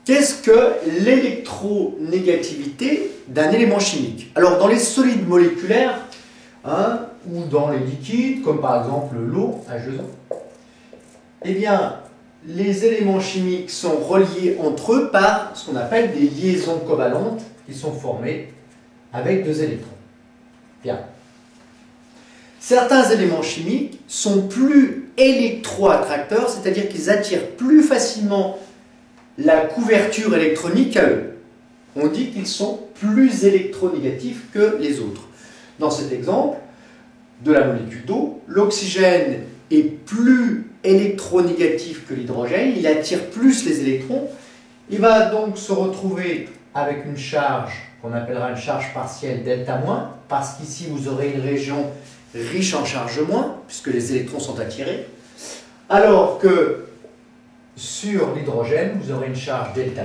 Qu'est-ce que l'électronégativité d'un élément chimique? Alors, dans les solides moléculaires, ou dans les liquides, comme par exemple l'eau, H2O, eh bien, les éléments chimiques sont reliés entre eux par ce qu'on appelle des liaisons covalentes qui sont formées avec deux électrons. Bien. Certains éléments chimiques sont plus électroattracteurs, c'est-à-dire qu'ils attirent plus facilement la couverture électronique à eux. On dit qu'ils sont plus électronégatifs que les autres. Dans cet exemple de la molécule d'eau, l'oxygène est plus électronégatif que l'hydrogène, il attire plus les électrons, il va donc se retrouver avec une charge qu'on appellera une charge partielle delta-, parce qu'ici vous aurez une région riche en charge moins, puisque les électrons sont attirés, alors que sur l'hydrogène, vous aurez une charge delta+,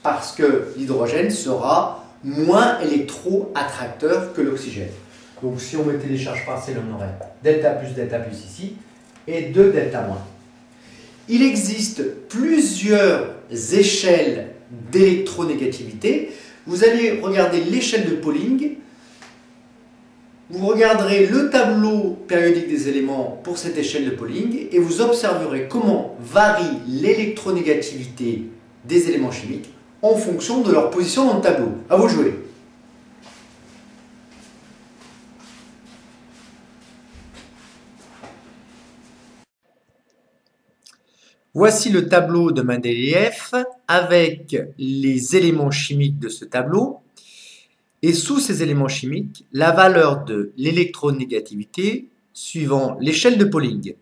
parce que l'hydrogène sera moins électroattracteur que l'oxygène. Donc si on mettait les charges partielles, on aurait delta+ ici, et 2 delta-. Il existe plusieurs échelles d'électronégativité. Vous allez regarder l'échelle de Pauling. Vous regarderez le tableau périodique des éléments pour cette échelle de Pauling et vous observerez comment varie l'électronégativité des éléments chimiques en fonction de leur position dans le tableau. À vous de jouer. Voici le tableau de Mendeleïev avec les éléments chimiques de ce tableau. Et sous ces éléments chimiques, la valeur de l'électronégativité suivant l'échelle de Pauling.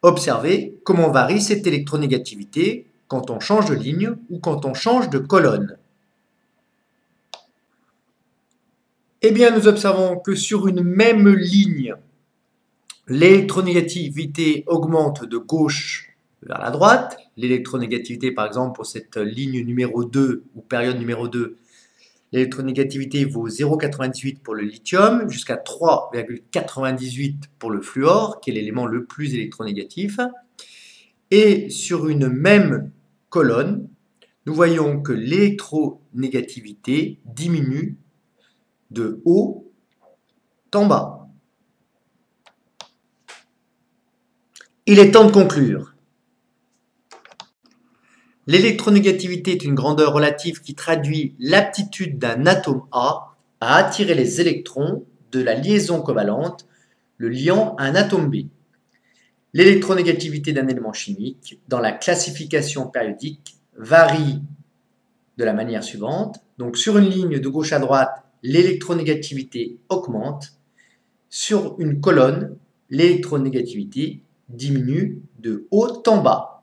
Observez comment varie cette électronégativité quand on change de ligne ou quand on change de colonne. Eh bien, nous observons que sur une même ligne, l'électronégativité augmente de gauche vers la droite. L'électronégativité, par exemple, pour cette ligne numéro 2 ou période numéro 2, l'électronégativité vaut 0,98 pour le lithium, jusqu'à 3,98 pour le fluor, qui est l'élément le plus électronégatif. Et sur une même colonne, nous voyons que l'électronégativité diminue de haut en bas. Il est temps de conclure. L'électronégativité est une grandeur relative qui traduit l'aptitude d'un atome A à attirer les électrons de la liaison covalente le liant à un atome B. L'électronégativité d'un élément chimique dans la classification périodique varie de la manière suivante. Donc sur une ligne de gauche à droite, l'électronégativité augmente. Sur une colonne, l'électronégativité diminue de haut en bas.